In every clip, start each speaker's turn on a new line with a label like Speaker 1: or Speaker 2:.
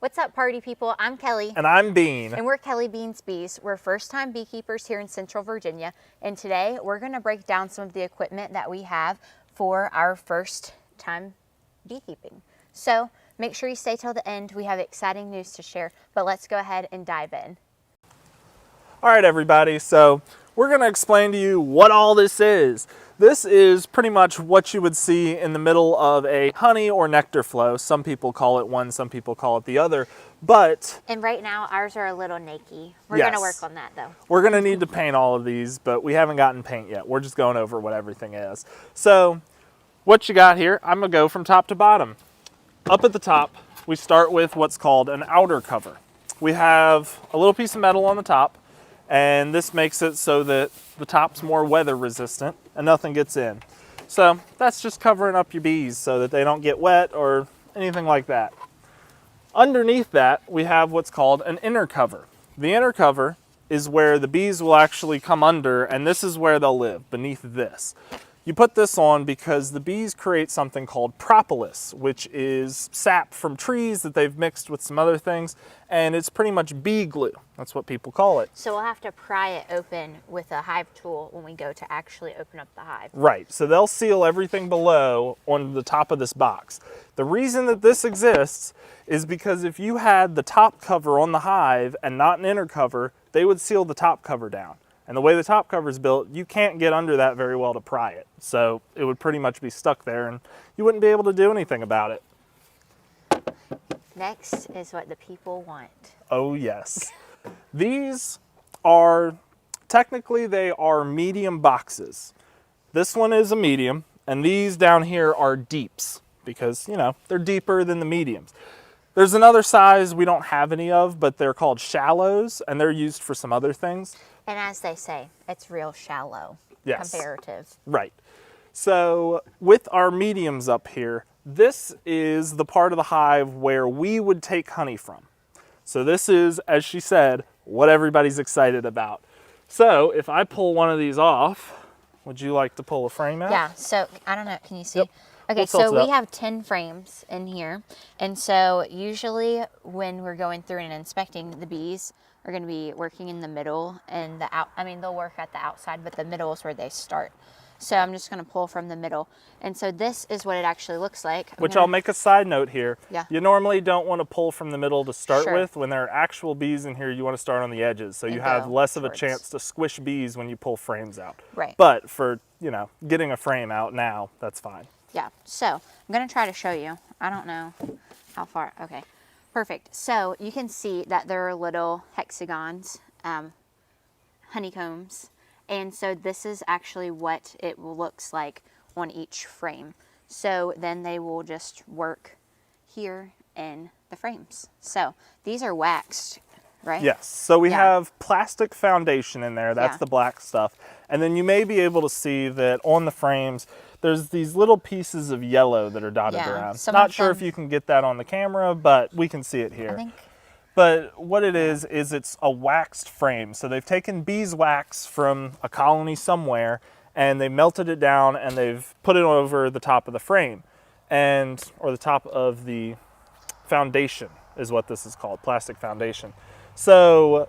Speaker 1: What's up, party people? I'm Kelly.
Speaker 2: And I'm Bean.
Speaker 1: And we're Kelly Beans Bees. We're first-time beekeepers here in Central Virginia. And today we're going to break down some of the equipment that we have for our first time beekeeping. So make sure you stay till the end. We have exciting news to share, but let's go ahead and dive in.
Speaker 2: All right, everybody. So we're going to explain to you what all this is. This is pretty much what you would see in the middle of a honey or nectar flow. Some people call it one, some people call it the other, but...
Speaker 1: And right now, ours are a little nakey. We're going to work on that, though.
Speaker 2: We're going to need to paint all of these, but we haven't gotten paint yet. We're just going over what everything is. So what you got here, I'm going to go from top to bottom. Up at the top, we start with what's called an outer cover. We have a little piece of metal on the top, and this makes it so that the top's more weather resistant and nothing gets in. So that's just covering up your bees so that they don't get wet or anything like that. Underneath that, we have what's called an inner cover. The inner cover is where the bees will actually come under, and this is where they'll live, beneath this. You put this on because the bees create something called propolis, which is sap from trees that they've mixed with some other things, and it's pretty much bee glue. That's what people call it.
Speaker 1: So we'll have to pry it open with a hive tool when we go to actually open up the hive.
Speaker 2: Right, so they'll seal everything below on the top of this box. The reason that this exists is because if you had the top cover on the hive and not an inner cover, they would seal the top cover down. And the way the top cover is built, you can't get under that very well to pry it. So it would pretty much be stuck there and you wouldn't be able to do anything about it.
Speaker 1: Next is what the people want.
Speaker 2: Oh yes. These are, technically they are medium boxes. This one is a medium, and these down here are deeps because, you know, they're deeper than the mediums. There's another size we don't have any of, but they're called shallows, and they're used for some other things.
Speaker 1: And as they say, it's real shallow.
Speaker 2: Yes.
Speaker 1: Comparative.
Speaker 2: Right. So with our mediums up here, this is the part of the hive where we would take honey from. So this is, as she said, what everybody's excited about. So if I pull one of these off, would you like to pull a frame out?
Speaker 1: Yeah, so I don't know, can you see?
Speaker 2: Yep.
Speaker 1: Okay,
Speaker 2: We'll tilt
Speaker 1: so
Speaker 2: it
Speaker 1: we
Speaker 2: up.
Speaker 1: have 10 frames in here. And so usually when we're going through and inspecting, the bees are going to be working in the middle and they'll work at the outside, but the middle is where they start. So I'm just going to pull from the middle. And so this is what it actually looks like.
Speaker 2: I'll make a side note here.
Speaker 1: Yeah.
Speaker 2: You normally don't want to pull from the middle to start
Speaker 1: Sure.
Speaker 2: with. When there are actual bees in here, you want to start on the edges. So you
Speaker 1: And
Speaker 2: have
Speaker 1: go
Speaker 2: less of a
Speaker 1: towards.
Speaker 2: chance to squish bees when you pull frames out.
Speaker 1: Right.
Speaker 2: But for, you know, getting a frame out now, that's fine.
Speaker 1: Yeah, so I'm going to try to show you. I don't know how far. Okay, perfect. So you can see that there are little hexagons, honeycombs. And so this is actually what it looks like on each frame. So then they will just work here in the frames. So these are waxed, right?
Speaker 2: Yes, so we
Speaker 1: Yeah.
Speaker 2: have plastic foundation in there. That's
Speaker 1: Yeah.
Speaker 2: the black stuff. And then you may be able to see that on the frames, there's these little pieces of yellow that are dotted
Speaker 1: Yeah,
Speaker 2: around.
Speaker 1: some
Speaker 2: Not
Speaker 1: of
Speaker 2: sure if
Speaker 1: them-
Speaker 2: you can get that on the camera, but we can see it here.
Speaker 1: I think.
Speaker 2: But what it is it's a waxed frame. So they've taken beeswax from a colony somewhere and they melted it down and they've put it over the top of the frame or the top of the foundation is what this is called, plastic foundation. So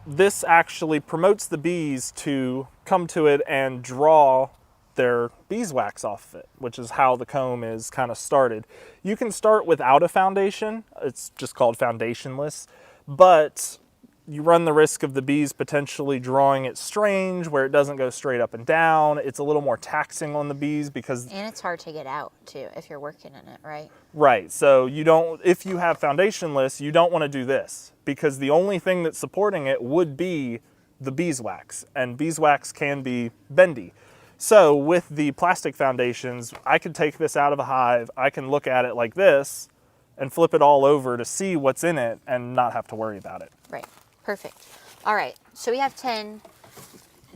Speaker 2: this actually promotes the bees to come to it and draw their beeswax off of it, which is how the comb is kind of started. You can start without a foundation. It's just called foundationless, but you run the risk of the bees potentially drawing it strange where it doesn't go straight up and down. It's a little more taxing on the bees because...
Speaker 1: And it's hard to get out too if you're working in it, right?
Speaker 2: Right, so you don't, if you have foundationless, you don't want to do this because the only thing that's supporting it would be the beeswax, and beeswax can be bendy. So with the plastic foundations, I could take this out of a hive, I can look at it like this and flip it all over to see what's in it and not have to worry about it.
Speaker 1: Right, perfect. All right, so we have 10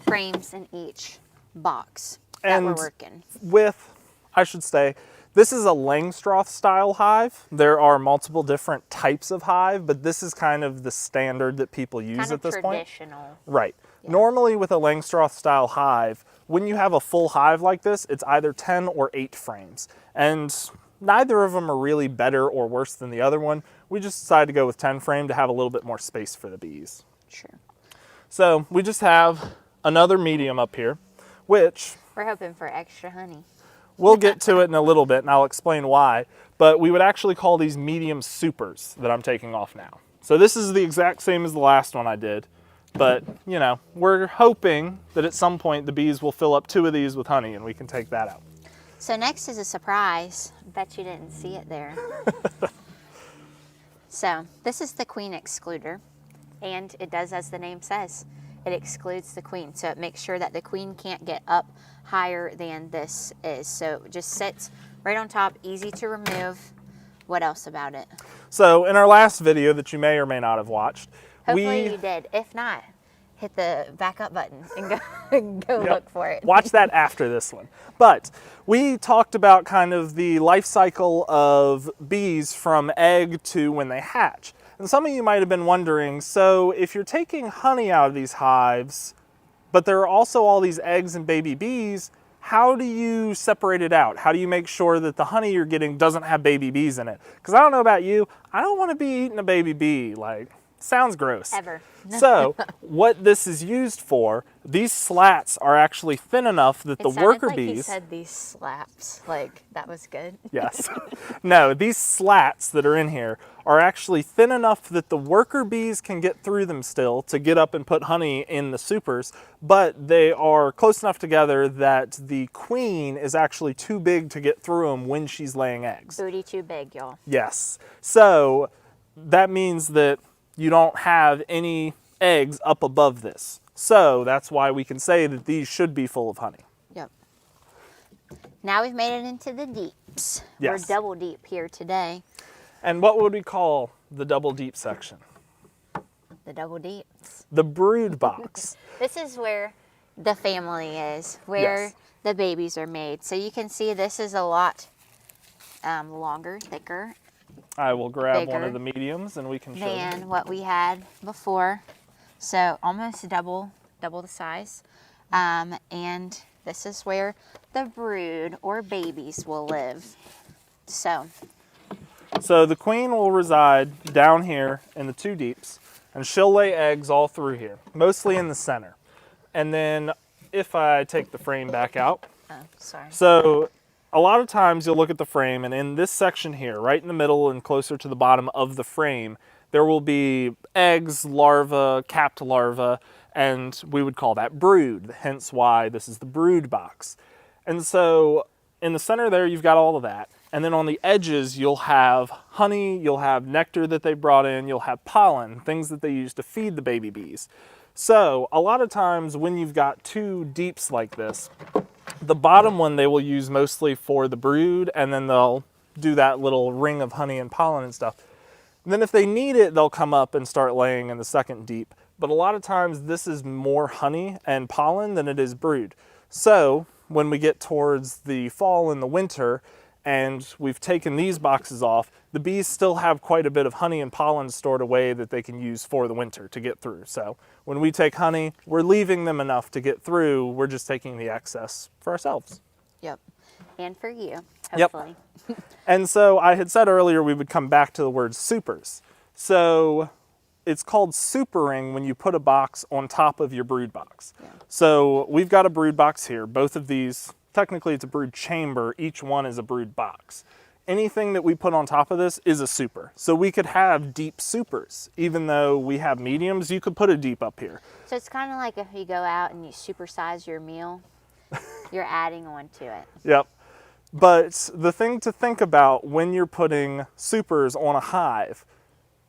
Speaker 1: frames in each box that we're working.
Speaker 2: I should say, this is a Langstroth style hive. There are multiple different types of hive, but this is kind of the standard that people use
Speaker 1: Kind of
Speaker 2: at this point.
Speaker 1: traditional.
Speaker 2: Right. Yeah. Normally with a Langstroth style hive, when you have a full hive like this, it's either 10 or 8 frames. And neither of them are really better or worse than the other one. We just decided to go with 10 frame to have a little bit more space for the bees.
Speaker 1: Sure.
Speaker 2: So we just have another medium up here, which
Speaker 1: We're hoping for extra honey.
Speaker 2: we'll get to it in a little bit, and I'll explain why. But we would actually call these medium supers that I'm taking off now. So this is the exact same as the last one I did. But, you know, we're hoping that at some point the bees will fill up 2 of these with honey and we can take that out.
Speaker 1: So next is a surprise. Bet you didn't see it there. So this is the queen excluder, and it does as the name says. It excludes the queen, so it makes sure that the queen can't get up higher than this is. So it just sits right on top, easy to remove. What else about it?
Speaker 2: So in our last video that you may or may not have watched,
Speaker 1: Hopefully you did. If not, hit the back up button and go look for it.
Speaker 2: Watch that after this one. But we talked about kind of the life cycle of bees from egg to when they hatch. And some of you might have been wondering, so if you're taking honey out of these hives, but there are also all these eggs and baby bees, how do you separate it out? How do you make sure that the honey you're getting doesn't have baby bees in it? Because I don't know about you, I don't want to be eating a baby bee. Like, sounds gross.
Speaker 1: Ever.
Speaker 2: So what this is used for, these slats are actually thin enough that the worker
Speaker 1: like
Speaker 2: bees...
Speaker 1: He said these slaps, like that was good.
Speaker 2: Yes. No, these slats that are in here are actually thin enough that the worker bees can get through them still to get up and put honey in the supers, but they are close enough together that the queen is actually too big to get through them when she's laying eggs.
Speaker 1: Booty too big, y'all.
Speaker 2: Yes. So that means that you don't have any eggs up above this. So that's why we can say that these should be full of honey.
Speaker 1: Yep. Now we've made it into the deeps.
Speaker 2: Yes.
Speaker 1: We're double deep here today.
Speaker 2: And what would we call the double deep section?
Speaker 1: The double deeps.
Speaker 2: The brood box.
Speaker 1: This is where the family is, where
Speaker 2: Yes.
Speaker 1: the babies are made. So you can see this is a lot longer, thicker
Speaker 2: I will grab one
Speaker 1: Bigger
Speaker 2: of the mediums and we can show you.
Speaker 1: than what we had before. So almost double the size. And this is where the brood or babies will live. So
Speaker 2: So the queen will reside down here in the 2 deeps, and she'll lay eggs all through here, mostly in the center. And then if I take the frame back out,
Speaker 1: sorry.
Speaker 2: so a lot of times you'll look at the frame, and in this section here, right in the middle and closer to the bottom of the frame, there will be eggs, larvae, capped larvae, and we would call that brood, hence why this is the brood box. And so in the center there, you've got all of that. And then on the edges, you'll have honey, you'll have nectar that they brought in, you'll have pollen, things that they use to feed the baby bees. So a lot of times when you've got 2 deeps like this, the bottom one they will use mostly for the brood, and then they'll do that little ring of honey and pollen and stuff. And then if they need it, they'll come up and start laying in the second deep. But a lot of times this is more honey and pollen than it is brood. So when we get towards the fall and the winter, and we've taken these boxes off, the bees still have quite a bit of honey and pollen stored away that they can use for the winter to get through. So when we take honey, we're leaving them enough to get through. We're just taking the excess for ourselves.
Speaker 1: Yep. And for you,
Speaker 2: Yep.
Speaker 1: hopefully.
Speaker 2: And so I had said earlier we would come back to the word supers. So it's called supering when you put a box on top of your brood box.
Speaker 1: Yeah.
Speaker 2: So we've got a brood box here. Both of these, technically it's a brood chamber. Each one is a brood box. Anything that we put on top of this is a super. So we could have deep supers. Even though we have mediums, you could put a deep up here.
Speaker 1: So it's kind of like if you go out and you supersize your meal, you're adding on to it.
Speaker 2: Yep. But the thing to think about when you're putting supers on a hive,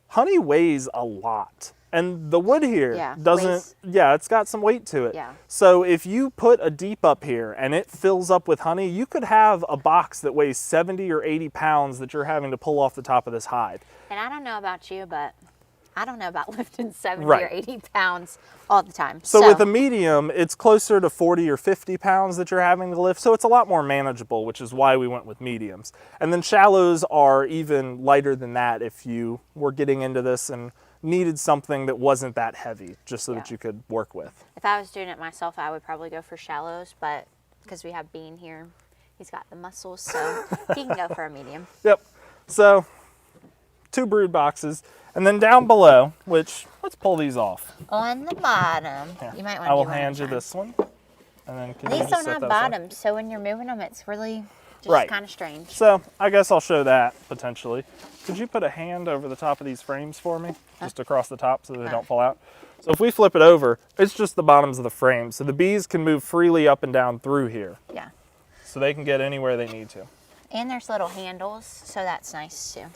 Speaker 2: honey weighs a lot. And the wood here doesn't, it's got some weight to it.
Speaker 1: Yeah.
Speaker 2: So if you put a deep up here and it fills up with honey, you could have a box that weighs 70 or 80 pounds that you're having to pull off the top of this hive.
Speaker 1: And I don't know about you, but I don't know about lifting 70
Speaker 2: Right.
Speaker 1: or 80 pounds all the time.
Speaker 2: So with a medium, it's closer to 40 or 50 pounds that you're having to lift. So it's a lot more manageable, which is why we went with mediums. And then shallows are even lighter than that if you were getting into this and needed something that wasn't that heavy, just so that you could work with.
Speaker 1: If I was doing it myself, I would probably go for shallows, but because we have Bean here, He's got the muscles, so he can go for a medium.
Speaker 2: Yep. So 2 brood boxes. And then down below, which, let's pull these off.
Speaker 1: On the bottom,
Speaker 2: Here,
Speaker 1: you might want to
Speaker 2: I will
Speaker 1: do one
Speaker 2: hand
Speaker 1: at a
Speaker 2: you
Speaker 1: time.
Speaker 2: this one. And then can you
Speaker 1: These
Speaker 2: just
Speaker 1: don't
Speaker 2: set
Speaker 1: have
Speaker 2: that aside?
Speaker 1: bottoms, so when you're moving them, it's really just
Speaker 2: Right.
Speaker 1: kind of strange.
Speaker 2: So I guess I'll show that potentially. Could you put a hand over the top of these frames for me? Just across the top so they don't fall out. So if we flip it over, it's just the bottoms of the frame. So the bees can move freely up and down through here.
Speaker 1: Yeah.
Speaker 2: So they can get anywhere they need to.
Speaker 1: And there's little handles, so that's nice too.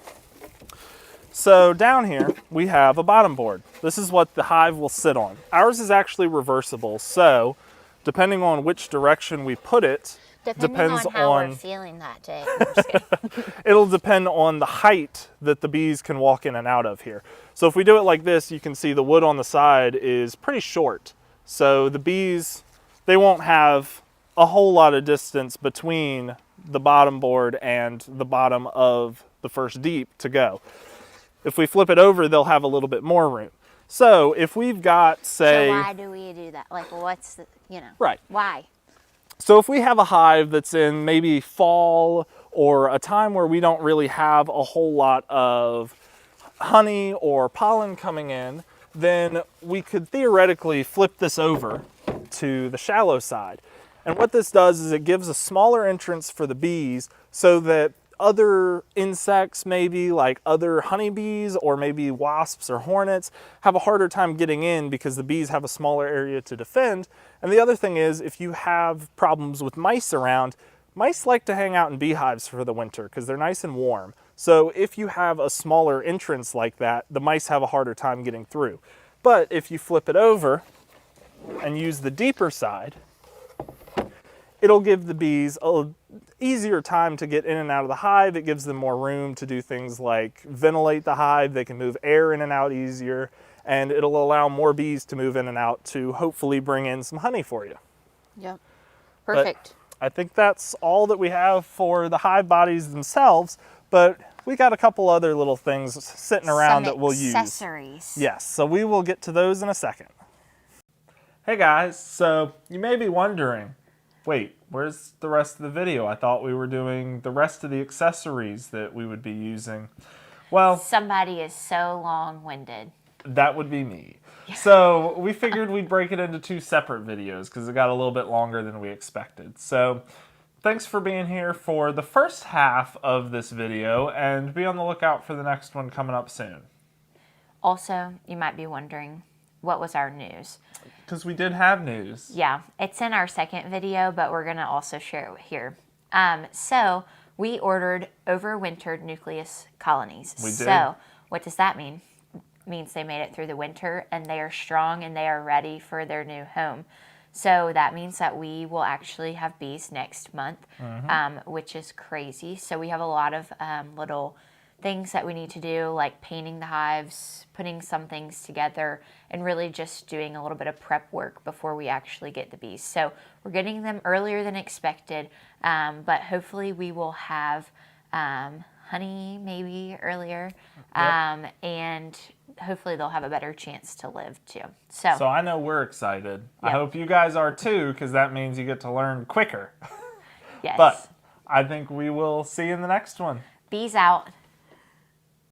Speaker 2: So down here, we have a bottom board. This is what the hive will sit on. Ours is actually reversible, so depending on which direction we put it,
Speaker 1: Depends on how we're feeling that day. I'm just kidding.
Speaker 2: it'll depend on the height that the bees can walk in and out of here. So if we do it like this, you can see the wood on the side is pretty short. So the bees, they won't have a whole lot of distance between the bottom board and the bottom of the first deep to go. If we flip it over, they'll have a little bit more room. So if we've got, say...
Speaker 1: So why do we do that? Like, what's the,
Speaker 2: Right.
Speaker 1: Why?
Speaker 2: So if we have a hive that's in maybe fall or a time where we don't really have a whole lot of honey or pollen coming in, then we could theoretically flip this over to the shallow side. And what this does is it gives a smaller entrance for the bees so that other insects, maybe like other honeybees or maybe wasps or hornets, have a harder time getting in because the bees have a smaller area to defend. And the other thing is, if you have problems with mice around, mice like to hang out in beehives for the winter because they're nice and warm. So if you have a smaller entrance like that, the mice have a harder time getting through. But if you flip it over and use the deeper side, it'll give the bees an easier time to get in and out of the hive. It gives them more room to do things like ventilate the hive. They can move air in and out easier, and it'll allow more bees to move in and out to hopefully bring in some honey for you.
Speaker 1: Yep. Perfect.
Speaker 2: But I think that's all that we have for the hive bodies themselves, but we got a couple other little things sitting around that we'll use.
Speaker 1: Accessories.
Speaker 2: Yes, so we will get to those in a second. Hey guys, so you may be wondering, wait, where's the rest of the video? I thought we were doing the rest of the accessories that we would be using. Well,
Speaker 1: Somebody is so long-winded.
Speaker 2: that would be me. So we figured we'd break it into 2 separate videos because it got a little bit longer than we expected. So thanks for being here for the first half of this video, and be on the lookout for the next one coming up soon.
Speaker 1: Also, you might be wondering, what was our news?
Speaker 2: Because we did have news.
Speaker 1: Yeah, it's in our second video, but we're going to also share it here. So we ordered overwintered nucleus colonies.
Speaker 2: We did.
Speaker 1: So what does that mean? It means they made it through the winter and they are strong and they are ready for their new home. So that means that we will actually have bees next month, which is crazy. So we have a lot of little things that we need to do, like painting the hives, putting some things together, and really just doing a little bit of prep work before we actually get the bees. So we're getting them earlier than expected, but hopefully we will have honey maybe earlier, and hopefully they'll have a better chance to live too. So
Speaker 2: I know we're excited. I hope you guys are too, because that means you get to learn quicker.
Speaker 1: yes.
Speaker 2: But I think we will see you in the next one.
Speaker 1: Bees out.